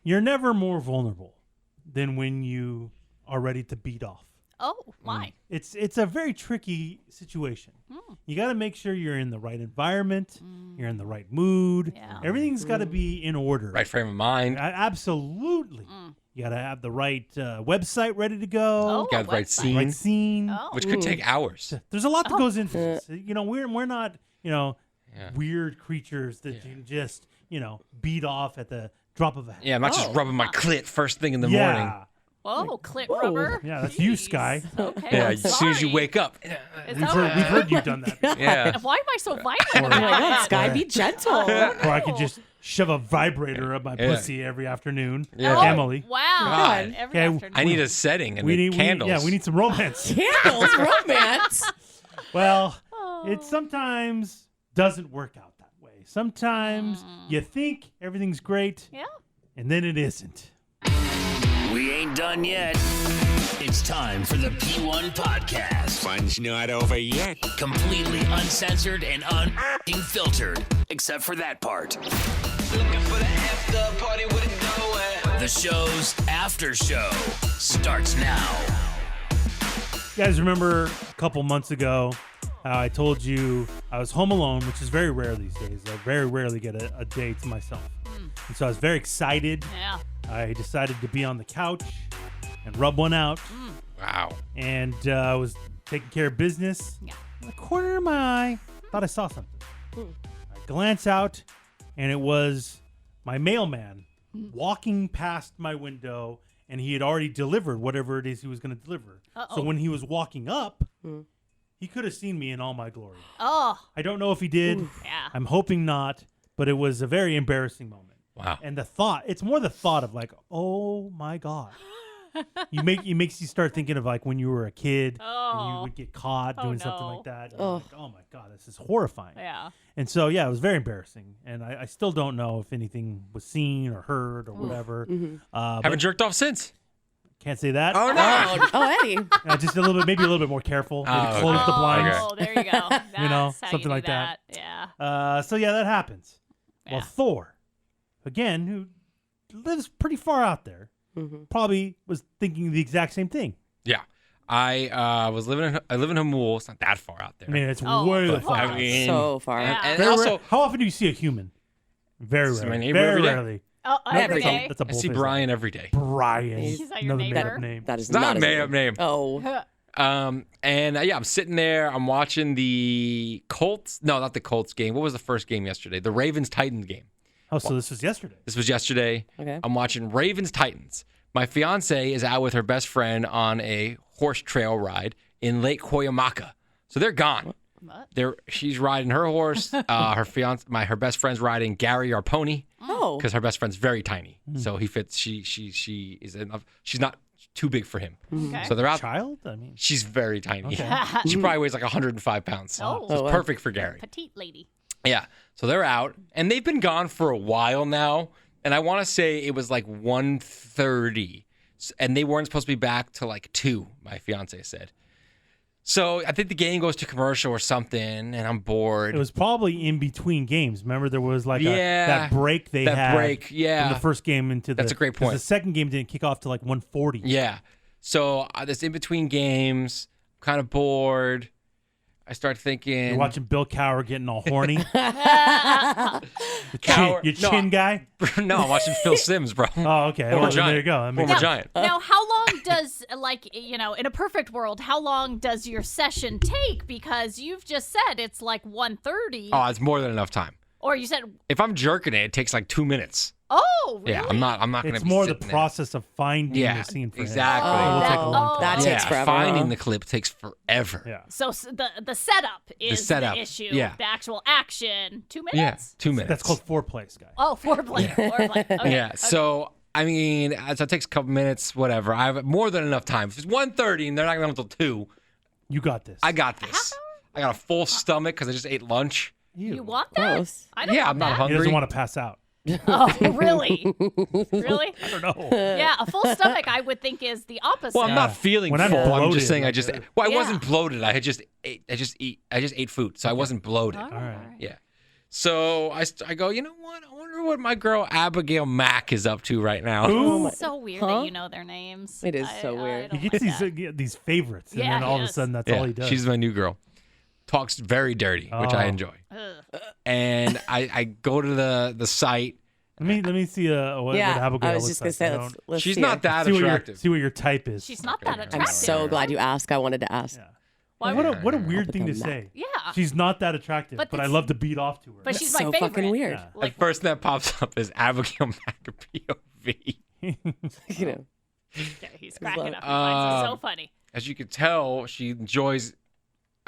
you're never more vulnerable than when you are ready to beat off. Oh, why? It's a very tricky situation. You got to make sure you're in the right environment, you're in the right mood. Yeah. Everything's got to be in order. Right frame of mind. Absolutely. You got to have the right website ready to go. Got the right scene. Right scene. Which could take hours. There's a lot that goes into this. We're not, weird creatures that you can just, beat off at the drop of a hat. Yeah, I'm not just rubbing my clit first thing in the morning. Whoa, clit rubber. Yeah, that's you, Sky. Okay, Yeah, I'm as soon as you sorry. wake up. Is We've that heard you've done that. Yeah. Why am I so violent? Oh my God, Sky, be gentle. Or I could just shove a vibrator up my pussy every afternoon. Yeah. Like Emily. Wow. God. Every Okay, afternoon. I need a setting and candles. We need some romance. Candles, romance. Well, it sometimes doesn't work out that way. Sometimes you think everything's great, Yeah. and then it isn't. We ain't done yet. It's time for the P1 Podcast. Fun's not over yet. Completely uncensored and unfiltered, except for that part. Looking for the after party with it going. The show's after show starts now. You guys remember a couple months ago how I told you I was home alone, which is very rare these days. I very rarely get a day to myself. And so I was very excited. Yeah. I decided to be on the couch and rub one out. Wow. And I was taking care of business. Yeah. In the corner of my eye, thought I saw something. I glance out, and it was my mailman walking past my window, and he had already delivered whatever it is he was going to deliver. So when he was walking up, he could have seen me in all my glory. Oh. I don't know if he did. Yeah. I'm hoping not, but it was a very embarrassing moment. Wow. And the thought, it's more the thought of like, oh my God. It makes you start thinking of like when you were a kid and you would get caught doing something like that. And like, oh my God, this is horrifying. Yeah. And so, yeah, it was very embarrassing. And I still don't know if anything was seen or heard or whatever. Haven't jerked off since. Can't say that. Oh, no. Oh, Eddie. Just a little bit, maybe a little bit more careful. Maybe Oh, close the blinds. Oh, there you go. That's how something you do like that. Yeah. So, yeah, that happens. Yeah. Well, Thor, again, who lives pretty far out there, probably was thinking the exact same thing. Yeah. I live in Hamul. It's not that far out there. I mean, it's Oh, way the but fuck I out. mean, So far. Yeah. and Very also, rare. How often do you see a human? Very This is my rarely. neighbor Very every day. rarely. Oh, every That's a- day. That's a I see bullshit. Brian every day. Brian. Is that your Another made neighbor? up name. That is It's not not a made up name. Oh. And I'm sitting there. I'm watching the Colts. No, not the Colts game. What was the first game yesterday? The Ravens-Titans game. Oh, so this was yesterday. This was yesterday. Okay. I'm watching Ravens-Titans. My fiance is out with her best friend on a horse trail ride in Lake Cuyamaca. So they're gone. What? She's riding her horse. Her best friend's riding Gary, our pony, Oh. because her best friend's very tiny. So he fits. She is enough. She's not too big for him. Okay. So they're out. Child? I mean, She's very tiny. Okay. She probably weighs like 105 pounds. Oh. So it's Oh, wow. perfect for Gary. Petite lady. Yeah. So they're out, and they've been gone for a while now. And I want to say it was like 1:30, and they weren't supposed to be back till like 2. My fiance said. So I think the game goes to commercial or something, and I'm bored. it was probably in between games. Remember, there was like Yeah, that break they that had. break, yeah. From the first game into That's a great 'cause point. The second game didn't kick off till like 1:40. Yeah. So this in between games, kind of bored. I start thinking. You're watching Bill Cower getting all horny. Cower- Your no, chin guy. No, I'm watching Phil Sims, bro. Oh, okay. Former Well, then Giant. there you go. That makes Former sense. Giant. Now, how long does, in a perfect world, how long does your session take? Because you've just said it's like 1:30. Oh, it's more than enough time. Or you said, If I'm jerking it, it takes like 2 minutes. oh, really? Yeah, I'm not going to It's be more the sitting there. process of finding Yeah, the scene for exactly. him. It will take a Oh, long time. that Yeah, takes forever. finding huh? the clip takes forever. Yeah. So the setup is the, setup, issue. yeah. The actual action, 2 Yeah, minutes? 2 minutes. That's called foreplay, Sky. Oh, foreplay. Foreplay. Okay. Yeah. Okay. So I mean, so it takes a couple minutes, whatever. I have more than enough time. If it's 1:30 and they're not going until 2, You got this. I got this. I got a full stomach because I just ate lunch. You want that? Gross. I don't Yeah, want I'm not that. He hungry. doesn't want to pass out. Oh, really? Really? I don't know. Yeah, a full stomach I would think is the opposite. Well, I'm not feeling When I'm full. I'm bloated, just saying I like, just. yeah. Well, I Yeah. wasn't bloated. I just ate food, so I wasn't bloated. All right. Yeah. So I go, you know what? I wonder wonder what my girl Abigail Mack is up to right now. Who? It's so weird that you know their names. It is so weird. I He don't gets like that. these favorites, and Yeah, then all he of a does. sudden that's all he does. She's my new girl. Talks very dirty, which I Oh. enjoy. Ugh. And I go to the site. Let me see what Yeah, Abigail I was looks just gonna like. say, let's She's see not her. that see attractive. what your type is. She's not that I'm attractive. I'm so glad you asked. I wanted to ask. Yeah. Why What would- a weird thing to Abigail Mack. say. Yeah. She's not that attractive, But but I it's- love to beat off to her. But That's she's so my favorite. fucking weird. Yeah. The first thing that pops up is Abigail Mack POV. You know. Okay, he's cracking like- up. He finds it so Um, funny. As you could tell, she enjoys.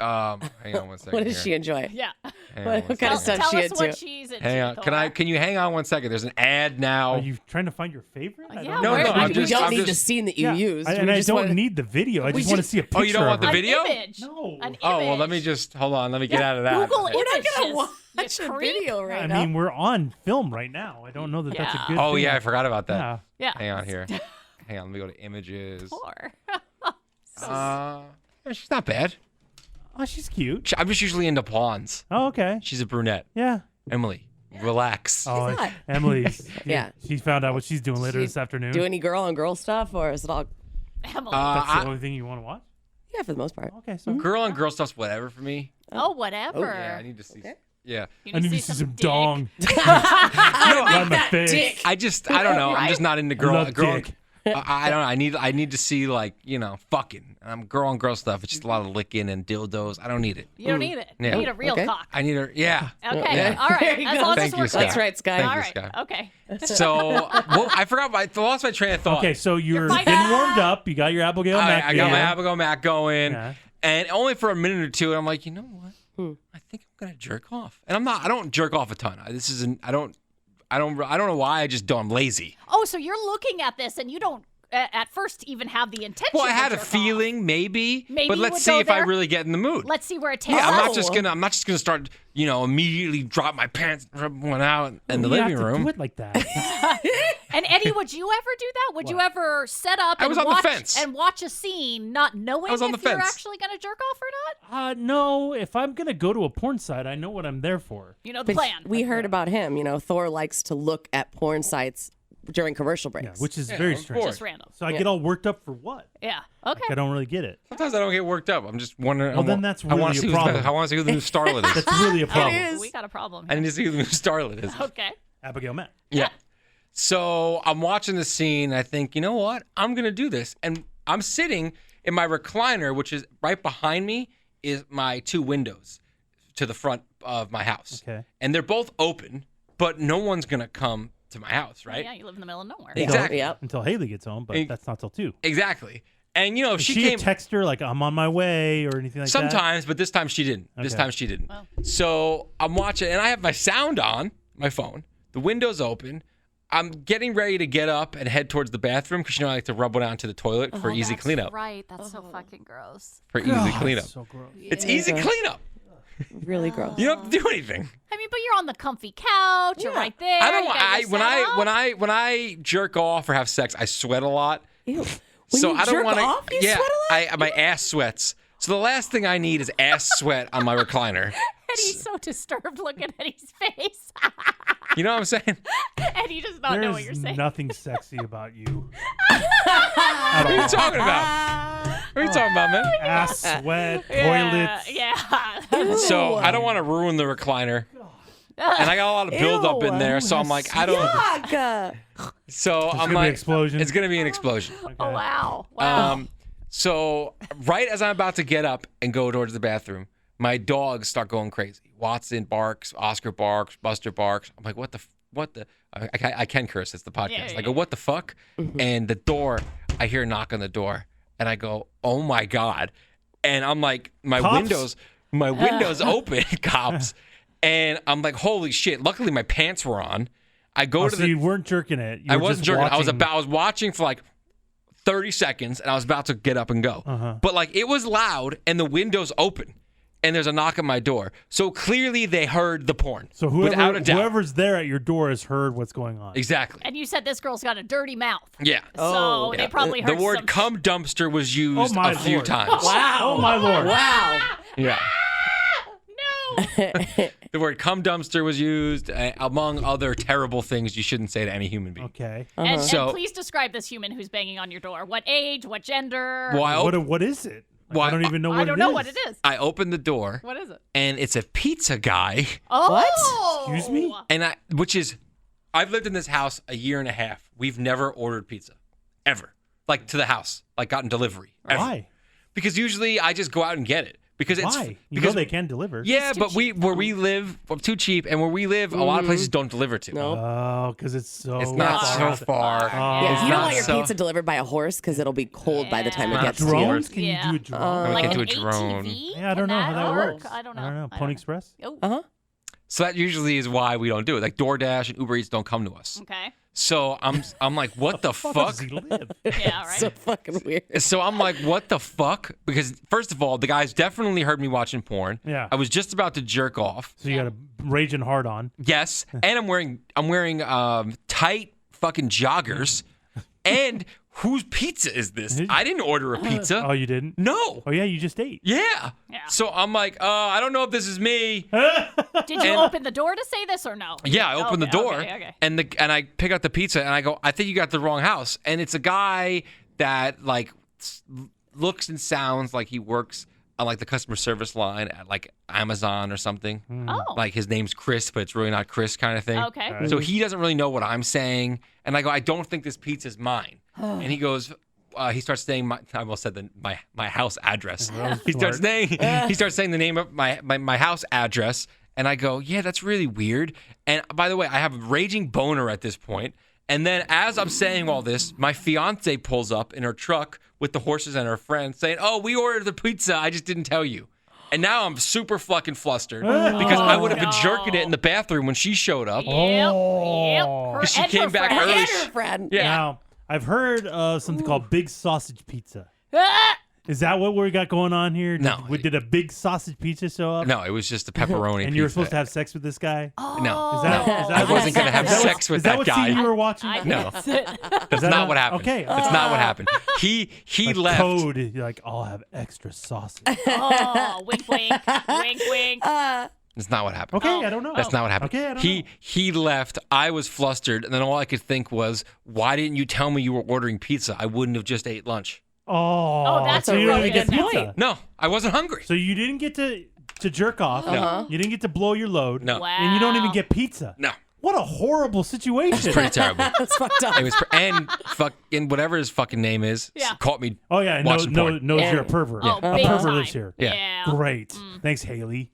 Hang on one second. What does here. she enjoy? Yeah. Hang on what one kind of second. stuff Tell she us into? what she's into. Hang on. Thor. Can you hang on 1 second? There's an ad now. Are you trying to find your favorite? I Yeah, don't No, know. where- no, I I'm mean, we just. don't I'm need just, the scene that you Yeah, used. and we I just don't wanna- need the video. I we just want to just- see a picture. Oh, you don't want of the her. video? An image. No. An Oh well, let me image. just hold on. Let me get out of that. Google We're not images. gonna watch You a creep. video right I now. mean, we're on film right now. I don't know that that's a Yeah. good Oh thing. yeah, I forgot about that. Yeah. Yeah. Hang on here. Hang on. Let me go to images. Thor. Yeah, she's not bad. Oh, she's cute. I'm just usually into blondes. Oh, okay. She's a brunette. Yeah. Emily, relax. Oh, not. Emily's. Yeah. She found out what she's doing later She this afternoon. Do any girl on girl stuff, or is it all? Emily. That's I- the only thing you want to watch? Yeah, for the most part. Okay, so Girl on girl stuff's whatever for me. oh, whatever. Yeah, I need to see. Okay. Yeah. You I need to see some some dick. dong. Right in the face. dick. I don't know. I'm just not into girl. love girl. dick. I don't know. I need to see like fucking. Girl on girl stuff. It's just a lot of licking and dildos. I don't need it. You don't need it. Yeah. You need a real Okay. cock. I need her. Yeah. Okay. Yeah. All There right. you As go. long as Thank it's you, working. Scott. That's right, Sky. Thank All you, right. Scott. Okay. So well, I forgot. I lost my train of thought. Okay, so you're fine. getting warmed up. You got your Abigail Mack. I got my video. Abigail Mack going, Yeah. and only for a minute or two. And I'm like, you know what? I think I'm gonna jerk off, and I'm not. I don't jerk off a ton. This isn't. I don't know why. I just don't. I'm lazy. Oh, so you're looking at this and you don't at first even have the intention. Well, I to had a jerk off. feeling, maybe, Maybe but you let's would see go if I there. really get in the mood. Let's see where it takes Yeah, I'm us. not just gonna start, immediately drop my pants, rub one out in the You have living to room. do it like that. And Eddie, would you ever do that? Would you ever set up I and was on the watch fence. and watch a scene not knowing I was on if the you're fence. actually going to jerk off or not? No, if I'm gonna go to a porn site, I know what I'm there for. You know the But plan. we heard about him. Thor likes to look at porn sites during commercial Yeah, breaks. which is very I'm strange. bored. Just random. So I get all worked up for what? Yeah. Okay. I don't really get it. Sometimes I don't get worked up. I'm just wondering. Well, then that's I want really to a see problem. I want to see who the new starlet is. That's really a problem. is. We got a problem. I Here. need to see who the new starlet is. Okay. Abigail Mack. Yeah. So I'm watching the scene. I think, you know what? I'm gonna do this, and I'm sitting in my recliner, which is right behind me, is my two windows to the front of my house. Okay. And they're both open, but no one's gonna come to my house, right? Yeah, you live in the middle of nowhere. Exactly. Yep. Until Haley gets home, but Hey. that's not till 2. Exactly. And if Did she she came text her like I'm on my way or anything like that? sometimes, but this time she didn't. This Okay. time she didn't. Well. So I'm watching, and I have my sound on my phone. The window's open. I'm getting ready to get up and head towards the bathroom because I like to rub one out into the toilet for easy That's cleanup. Right. That's so fucking gross. For easy God, cleanup. so gross. It's easy cleanup. Really gross. You don't have to do anything. I mean, but you're on the comfy couch. You're right there. I don't. you got your When setup. I jerk off or have sex, I sweat a lot. Ew. When so you I don't jerk want to. off, you Yeah, sweat a lot? my ass sweats. So the last thing I need is ass sweat on my recliner. Eddie's so disturbed looking at his face. You know what I'm saying? Eddie does not know what you're There's saying. nothing sexy about you. What are you talking about? What are you talking about, man? Ass, sweat, Yeah, toilets. yeah. So I don't want to ruin the recliner. And I got a lot of buildup in Ew. there, so I'm like, I don't. Yuck. So I'm gonna be like, an explosion. It's gonna be an explosion. Oh wow. Wow. So right as I'm about to get up and go towards the bathroom, my dogs start going crazy. Watson barks, Oscar barks, Buster barks. I'm like, what the? I can curse. It's the podcast. Yeah, I go, what the fuck? And the door, I hear a knock on the door, and I go, oh my god. And I'm like, my Cops? windows open, cops. And I'm like, holy shit. Luckily, my pants were on. I go Oh, to so the. you weren't jerking it. You I were wasn't just jerking. I watching. was watching for like 30 seconds, and I was about to get up and go. Uh-huh. But like it was loud, and the window's open, and there's a knock at my door. So clearly they heard the porn. So without a doubt. whoever's there at your door has heard what's going on. Exactly. And you said this girl's got a dirty mouth. Yeah. So Yeah. they probably The heard word some "cum dumpster" was Oh used my a few Lord. times. Wow. Oh my lord. Wow. Yeah. The word cum dumpster was used, among other terrible things you shouldn't say to any human being. Okay. And So- please describe this human who's banging on your door. What age? What gender? Well, What is it? Like, Well, I don't even know what I don't know what it is. I opened the door, What is it? and it's a pizza guy. Oh, Excuse me? And I've lived in this house a year and a half. We've never ordered pizza, ever. Like to the house, like gotten delivery. Ever. Why? Because usually I just go out and get it. Because it's Why? You know because they can deliver. yeah, too but cheap, where we live, too cheap, and where we live, a lot of places don't deliver to. No. Oh, because it's so. It's not far. so far. Yeah, It's you don't not want your so- pizza delivered by a horse because it'll be cold by the time it Yeah. gets to you. Drones? Can Yeah. you do a drone? We like can't an do a drone. ATV? Yeah, I don't know how that Can works. I don't know. I don't know. Pony Express? Oh, So that usually is why we don't do it. Like DoorDash and Uber Eats don't come to us. okay. So I'm like, what the Fuck fuck? does he live? Yeah, right. So fucking weird. So I'm like, what the fuck? Because first of all, the guy's definitely heard me watching porn. Yeah. I was just about to jerk off. So you got a raging hard on. Yes, and I'm wearing tight fucking joggers. And whose pizza is this? I didn't order a pizza. Oh, you didn't? No. Oh, yeah, you just ate. Yeah. Yeah. So I'm like, I don't know if this is me. Did you open the door to say this or no? Yeah, I opened the Okay, door okay. and I pick up the pizza and I go, I think you got the wrong house. And it's a guy that like looks and sounds like he works on like the customer service line at like Amazon or something. Oh. Like his name's Chris, but it's really not Chris kind of thing. Okay. So he doesn't really know what I'm saying. And I go, I don't think this pizza's mine. And he goes, he starts saying, I almost said my house address. He starts saying the name of my house address. And I go, yeah, that's really weird. And by the way, I have a raging boner at this point. And then as I'm saying all this, my fiance pulls up in her truck with the horses and her friend saying, oh, we ordered the pizza. I just didn't tell you. And now I'm super fucking flustered because I would have been jerking it in the bathroom when she showed up. Yep. Oh. Her, She and came her back friend. early. And her friend. Yeah. Now, I've heard of something called big sausage pizza. Ah! Is that what we got going on here? No. Did a big sausage pizza show up? No, it was just a pepperoni And you were pizza. supposed to have sex with this guy? No. Is that I wasn't going to have is that sex what, with is that that what guy. scene you were watching? I No. guess it. That's not what happened. Okay. That's not what happened. He Like left. code, you're like, I'll have extra sausage. Oh, wink, wink, wink, wink. That's not what happened. Okay, I don't know. That's not what happened. Okay, I don't know. He left. I was flustered, and then all I could think was, why didn't you tell me you were ordering pizza? I wouldn't have just ate lunch. Oh, that's so a you didn't really even get good pizza. point. No, I wasn't hungry. So you didn't get to jerk off. No. You didn't get to blow your load. No. Wow. And you don't even get pizza. No, What a horrible situation. pretty terrible. That's fucked up. It was, and fucking whatever his fucking name is, Yeah. caught me. Oh yeah, Watching porn. knows you're a pervert. Oh, A big pervert time. lives here. Yeah. Great. Thanks, Haley.